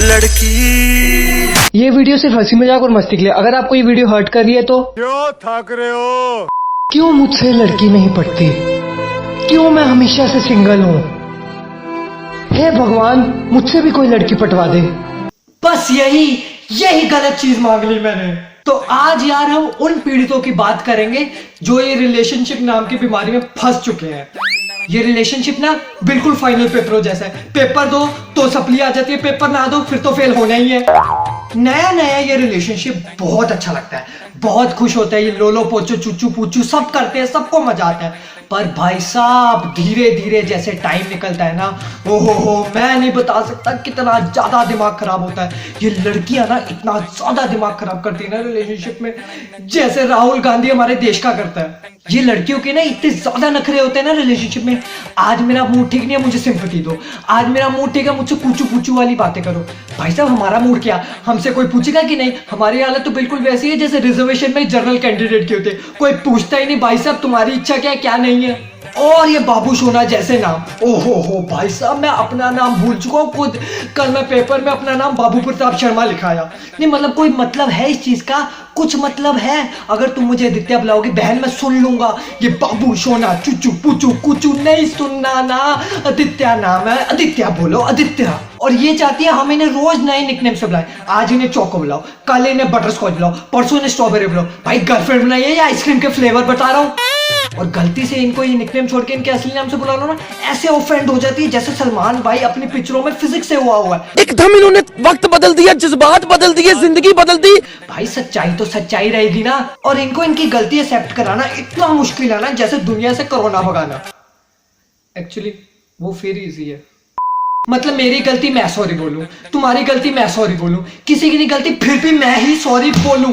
लड़की। ये वीडियो सिर्फ हंसी मजाक और मस्ती के लिए। अगर आपको ये वीडियो हर्ट कर रही है तो क्यों थक रहे हो? क्यों मुझसे लड़की नहीं पटती? क्यों मैं हमेशा से सिंगल हूँ? हे भगवान, मुझसे भी कोई लड़की पटवा दे। बस यही गलत चीज मांग ली मैंने। तो आज यार हम उन पीड़ितों की बात करेंगे जो ये रिलेशनशिप नाम की बीमारी में फंस चुके हैं। ये रिलेशनशिप ना बिल्कुल फाइनल पेपरों जैसा है। पेपर दो तो सप्ली आ जाती है, पेपर ना दो फिर तो फेल होना ही है। नया नया ये रिलेशनशिप बहुत अच्छा लगता है, बहुत खुश होता है। ये लोलो पोचो चुचू पूचू सब करते हैं, सबको मजा आता है। पर भाई साहब धीरे धीरे जैसे टाइम निकलता है ना, ओहो मैं नहीं बता सकता कितना ज्यादा दिमाग खराब होता है। ये लड़कियां ना इतना ज्यादा दिमाग खराब करती है ना रिलेशनशिप में, जैसे राहुल गांधी हमारे देश का करता है। ये लड़कियों के ना इतने ज्यादा नखरे होते हैं ना रिलेशनशिप में। आज मेरा मूड ठीक नहीं है, मुझे सिंपैथी दो। आज मेरा मूड ठीक है, मुझसे पूछू पूछू वाली बातें करो। भाई साहब हमारा मूड क्या, हमसे कोई पूछेगा कि नहीं? हमारी हालत तो बिल्कुल वैसी है जैसे रिजर्वेशन में जनरल कैंडिडेट के होते, कोई पूछता ही नहीं भाई साहब तुम्हारी इच्छा क्या है क्या नहीं है। और ये बाबू सोना जैसे नाम, ओहो हो भाई साहब मैं अपना नाम भूल चुका हूँ खुद। कल मैं पेपर में अपना नाम बाबू प्रताप शर्मा लिखाया। नहीं मतलब कोई मतलब है इस चीज का? कुछ मतलब है? अगर तुम मुझे आदित्य बुलाओगे बहन मैं सुन लूंगा। ये बाबू सोना चुचू पुचू कुचू नहीं सुनना ना। आदित्य नाम है, आदित्य बोलो आदित्य। और ये चाहती है हम इन्हें रोज नए निकनेम से बुलाएं। आज इन्हें चोको बुलाओ, कल इन्हें बटर स्कॉच बुलाओ, परसों इन्हें स्ट्रॉबेरी बुलाओ। भाई गर्लफ्रेंड बनाइए या आइसक्रीम के फ्लेवर बता रहा हूँ। और गलती से इनको ये निकनेम छोड़ के इनके असली नाम से बुला लो ना, ऐसे ऑफेंड हो जाती है जैसे सलमान भाई अपनी पिक्चरों में फिजिक्स से हुआ है। एकदम इन्होंने वक्त बदल दिया, जज्बात बदल दिए, जिंदगी बदल दी। भाई सच्चाई तो सच्चाई रहेगी ना। और इनको इनकी गलती एक्सेप्ट कराना इतना मुश्किल है ना जैसे दुनिया से कोरोना भगाना। एक्चुअली वो फिर इजी है। मतलब मेरी गलती मैं सॉरी बोलूं, तुम्हारी गलती मैं सॉरी बोलूं, किसी की नहीं गलती फिर भी मैं ही सॉरी बोलूं।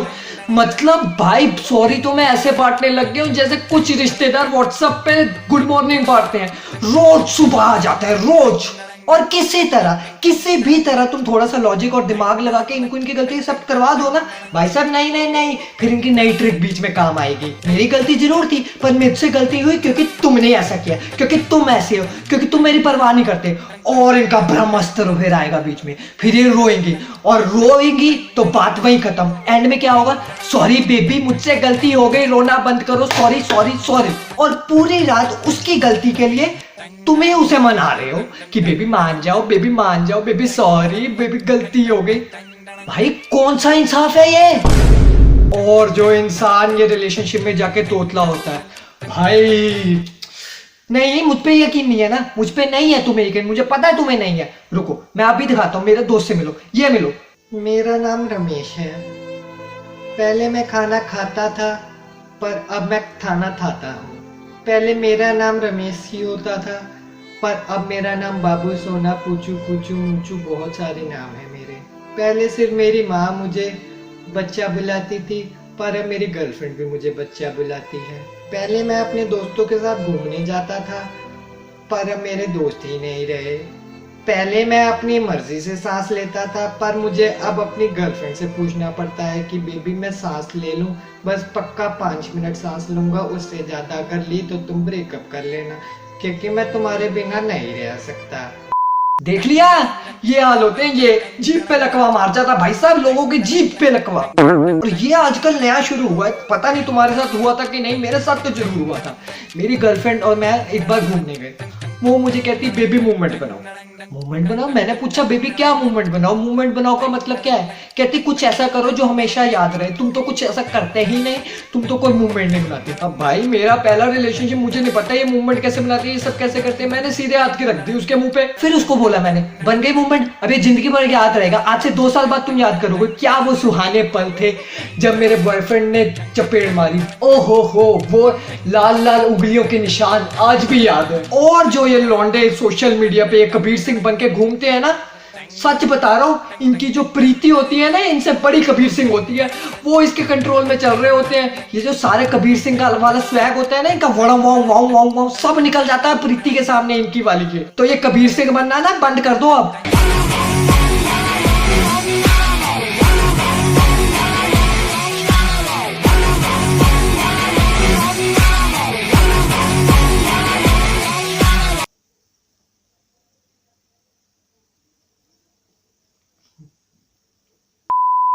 मतलब भाई सॉरी तो मैं ऐसे बांटने लग गया हूं जैसे कुछ रिश्तेदार व्हाट्सएप पे गुड मॉर्निंग बांटते हैं। रोज सुबह आ जाता है रोज। और किसी भी तरह तुम थोड़ा सा लॉजिक और दिमाग लगा के इनको इनकी गलती एक्सेप्ट करवा दो ना। भाई साहब नहीं नहीं नहीं, फिर इनकी नई ट्रिक बीच में काम आएगी। मेरी गलती जरूर थी पर मुझसे गलती हुई क्योंकि तुमने ऐसा किया, क्योंकि तुम ऐसे हो, क्योंकि तुम मेरी परवाह नहीं करते। और इनका ब्रह्मास्त्र फिर आएगा बीच में, फिर ये रोएंगी और रोएंगी तो बात वही खत्म। एंड में क्या होगा? सॉरी बेबी मुझसे गलती हो गई, रोना बंद करो, सॉरी सॉरी सॉरी। और पूरी रात उसकी गलती के लिए तुम्हें उसे मना रहे हो कि बेबी मान जाओ, बेबी मान जाओ, बेबी सॉरी, बेबी गलती हो गई। भाई कौन सा इंसाफ है ये? और जो इंसान ये रिलेशनशिप में जाके तोतला होता है, भाई नहीं मुझ पे यकीन नहीं है ना, मुझ पे नहीं है तुम्हें यकीन, मुझे पता है तुम्हें नहीं है। रुको मैं अभी दिखाता हूँ, मेरे दोस्त से मिलो, ये मिलो। मेरा नाम रमेश है, पहले मैं खाना खाता था पर अब मैं खाना खाता हूँ। पहले मेरा नाम रमेश ही होता था पर अब मेरा नाम बाबू सोना पूछू पूछू मुचू बहुत सारे नाम है मेरे। पहले सिर्फ मेरी माँ मुझे बच्चा बुलाती थी पर अब मेरी गर्लफ्रेंड भी मुझे बच्चा बुलाती है। पहले मैं अपने दोस्तों के साथ घूमने जाता था पर अब मेरे दोस्त ही नहीं रहे। पहले मैं अपनी मर्जी से सांस लेता था पर मुझे अब अपनी गर्लफ्रेंड से पूछना पड़ता है कि बेबी मैं सांस ले लूं? बस पक्का 5 मिनट सांस लूंगा, उससे ज्यादा अगर ली तो तुम ब्रेकअप कर लेना क्योंकि मैं तुम्हारे बिना नहीं रह सकता। देख लिया, ये हाल होते हैं, ये जीप पे लकवा मार जाता भाई साहब लोगों की जीप पे लकवा। और ये आजकल नया शुरू हुआ है, पता नहीं तुम्हारे साथ हुआ था कि नहीं, मेरे साथ तो जरूर हुआ था। मेरी गर्लफ्रेंड और मैं एक बार घूमने गए, वो मुझे कहती बेबी मूवमेंट बनाओ। मूवमेंट बनाओ? मैंने पूछा बेबी क्या मूवमेंट बनाओ? मूवमेंट बनाओ का मतलब क्या है? कहती कुछ ऐसा करो जो हमेशा याद रहे। तुम तो कुछ ऐसा करते ही नहीं, तुम तो कोई मूवमेंट नहीं बनाते। अब भाई मेरा पहला रिलेशनशिप, मुझे नहीं पता ये मूवमेंट कैसे बनाती है, ये सब कैसे करते हैं। मैंने सीधे हाथ की रख दी उसके मुंह पे, फिर उसको बोला मैंने बन गई मूवमेंट, अब ये जिंदगी भर याद रहेगा। आज से 2 साल बाद तुम याद करोगे क्या वो सुहाने पल थे जब मेरे बॉयफ्रेंड ने चपेट मारी। ओहो हो वो लाल लाल उंगलियों के निशान आज भी याद है। और जो ये लौंडे सोशल मीडिया पे कबीर सिंह बन के घूमते हैं ना, सच बता रहा हूँ इनकी जो प्रीति होती है ना इनसे बड़ी कबीर सिंह होती है। वो इसके कंट्रोल में चल रहे होते हैं। ये जो सारे कबीर सिंह का वाला स्वैग होता है ना इनका, वड़ा वाऊ वाऊ वाऊ वाऊ सब निकल जाता है प्रीति के सामने इनकी वाली के। तो ये कबीर सिंह बनना ना बंद कर दो अब।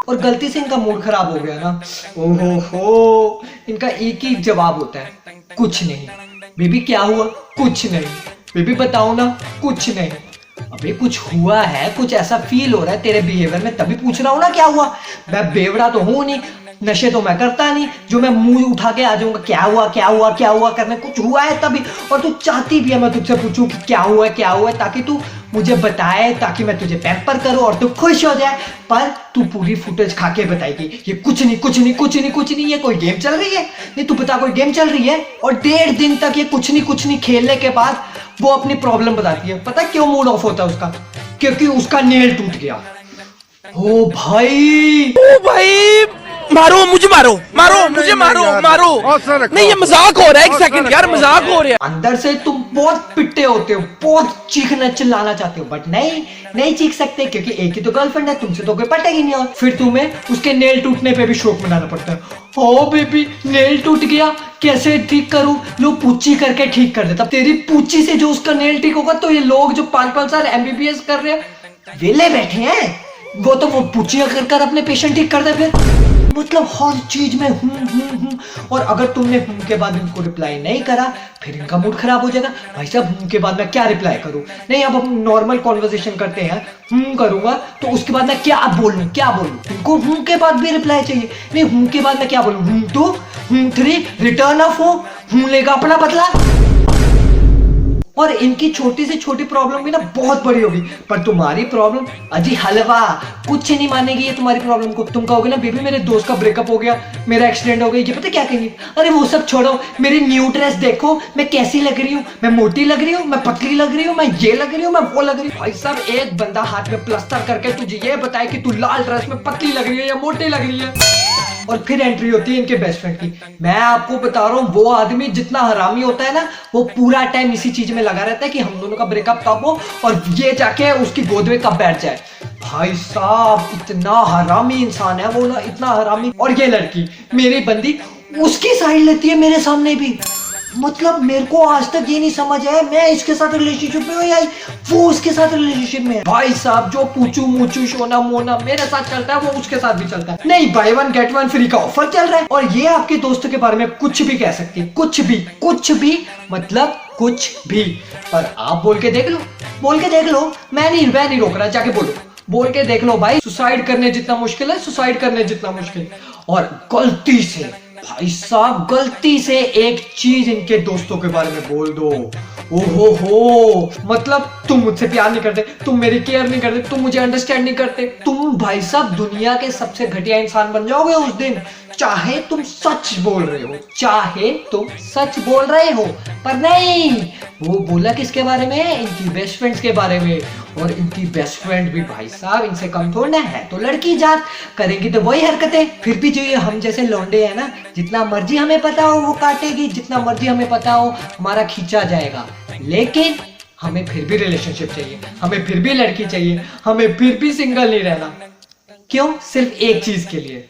और गलती से इनका मूड खराब हो गया ना, ओहो हो, इनका एक ही जवाब होता है, कुछ नहीं। बेबी क्या हुआ? कुछ नहीं। बेबी बताओ ना, कुछ नहीं। अबे कुछ हुआ है, कुछ ऐसा फील हो रहा है तेरे बिहेवियर में, तभी पूछ रहा हूँ ना क्या हुआ। मैं बेवड़ा तो हूँ नहीं, नशे तो मैं करता नहीं जो मैं मुंह उठा के आ जाऊंगा क्या हुआ क्या हुआ क्या हुआ करने। कुछ हुआ है तभी, और तू चाहती भी है मैं तुझसे पूछूं कि क्या हुआ है, ताकि तू मुझे बताए, ताकि मैं तुझे पैम्पर करूं और तू खुश हो जाए। पर तू पूरी फुटेज खा के बताएगी ये कुछ नहीं कुछ नहीं कुछ नहीं कुछ नहीं, ये कोई गेम चल रही है। नहीं तू बता, कोई गेम चल रही है? और 1.5 दिन तक ये कुछ नहीं खेलने के बाद वो अपनी प्रॉब्लम बताती है। पता क्यों मूड ऑफ होता है उसका? क्योंकि उसका नेल टूट गया। ओ भाई, ओ भाई, मारो मुझे, मारो मुझे, मारो नहीं, ये मजाक हो रहा है। एक सेकंड यार, मजाक हो रहा है। अंदर से तुम बहुत पिट्टे होते हो, बहुत चीखना चिल्लाना चाहते हो, बट नहीं चीख सकते क्योंकि एक ही तो गर्लफ्रेंड है, तुमसे तो कोई पटेगी नहीं। और फिर तुम्हें उसके नेल टूटने पे भी शौक मनाना पड़ता है। ओ बेबी, नेल टूट गया, कैसे ठीक करूं? लो पूछी करके ठीक कर देता। तेरी पूछी से जो उसका नेल ठीक होगा, तो ये लोग जो 5-5 साल MBBS कर रहे हैं वेले बैठे हैं, वो तो वो पूछिया कर अपने पेशेंट ठीक कर दे। फिर मतलब हर चीज में हूं। और अगर तुमने के बाद इनको रिप्लाई नहीं करा, फिर इनका मूड खराब हो जाएगा। भाई साहब के बाद मैं क्या रिप्लाई करूं? नहीं, अब हम नॉर्मल कॉन्वर्सेशन करते हैं, करूंगा तो उसके बाद मैं क्या बोलूं? इनको के बाद भी रिप्लाई चाहिए। नहीं, के बाद मैं क्या बोलूं? 2 3 रिटर्न ऑफ हूं लेगा अपना बदला। और इनकी छोटी से छोटी प्रॉब्लम भी ना बहुत बड़ी होगी, पर तुम्हारी प्रॉब्लम अजी हलवा, कुछ नहीं मानेगी ये तुम्हारी प्रॉब्लम को। तुम कहोगे ना बेबी मेरे दोस्त का ब्रेकअप हो गया, मेरा एक्सीडेंट हो गया, ये पता क्या कहेंगे? अरे वो सब छोड़ो, मेरी न्यू ड्रेस देखो, मैं कैसी लग रही हूँ, मैं मोटी लग रही हूँ, मैं पतली लग रही हूँ, मैं ये लग रही हूँ, मैं वो लग रही हूँ। भाई साहब, एक बंदा हाथ में प्लास्टर करके तुझे ये बताए कि तू लाल ड्रेस में पतली लग रही है या मोटी लग रही है, और फिर एंट्री होती है इनके बेस्ट फ्रेंड की। मैं आपको बता रहा हूँ, वो आदमी जितना हरामी होता है ना, वो पूरा टाइम इसी चीज में लगा रहता है कि हम दोनों का ब्रेकअप कब हो और ये जाके उसकी गोद में कब बैठ जाए। भाई साहब, इतना हरामी इंसान है वो ना, इतना हरामी। और ये लड़की मेरी बंदी उसकी साइड लेती है मेरे सामने भी। मतलब मेरे को आज तक ये नहीं समझ आया मैं इसके साथ रिलेशनशिप में हूँ या वो उसके साथ रिलेशनशिप में है। भाई साहब, जो पूछू मूचू शोना मोना मेरे साथ चलता है, वो उसके साथ भी चलता है। नहीं, बाय 1 गेट 1 फ्री का ऑफर चल रहा है, और ये आपके दोस्तों के बारे में कुछ भी कह सकती है, कुछ भी मतलब कुछ भी। पर आप बोल के देख लो, मैं नहीं रोक रहा, जाके बोल के देख लो भाई। सुसाइड करने जितना मुश्किल है, और गलती से भाई साहब, गलती से एक चीज इनके दोस्तों के बारे में बोल दो, ओहो हो, मतलब तुम मुझसे प्यार नहीं करते, तुम मेरी केयर नहीं करते, तुम मुझे अंडरस्टैंड नहीं करते, तुम भाई साहब दुनिया के सबसे घटिया इंसान बन जाओगे उस दिन। चाहे तुम सच बोल रहे हो, पर नहीं, वो बोला किसके बारे में? इनकी बेस्ट फ्रेंड्स के बारे में। और इनकी बेस्ट फ्रेंड भी भाई साहब इनसे कम थोड़ा है, तो लड़की जात करेगी तो वही हरकतें। फिर भी जो ये हम जैसे लौंडे हैं ना, जितना मर्जी हमें पता हो वो काटेगी, जितना मर्जी हमें पता हो हमारा खींचा जाएगा, लेकिन हमें फिर भी रिलेशनशिप चाहिए, हमें फिर भी लड़की चाहिए, हमें फिर भी सिंगल नहीं रहना। क्यों? सिर्फ एक चीज के लिए।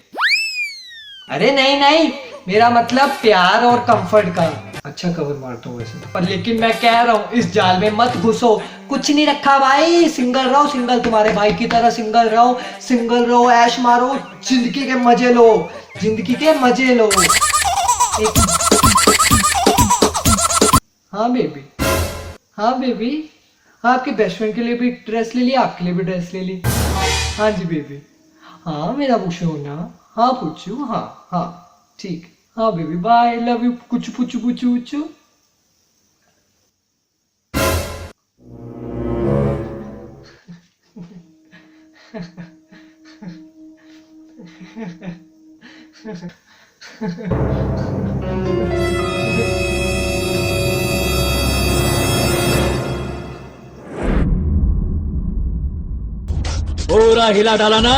अरे नहीं, मेरा मतलब प्यार और कंफर्ट का। अच्छा कवर मारता हूँ वैसे, पर लेकिन मैं कह रहा हूँ इस जाल में मत घुसो, कुछ नहीं रखा भाई, सिंगल रहो, तुम्हारे भाई की तरह सिंगल रहो, ऐश मारो, जिंदगी के मजे लो। हाँ बेबी, आपके बेस्ट फ्रेंड के लिए भी ड्रेस ले ली, आपके लिए भी ड्रेस ले ली। हाँ जी बेबी, हाँ मेरा पूछो ना, हाँ पूछू, हाँ ठीक, हाँ बेबी बाय, लव यू, कुछ पूछू। पूरा हिला डाला ना।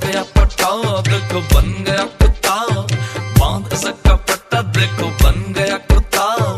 गया पट्टा, दिल को बन गया कुत्ता, बांध सका पट्टा, दिल को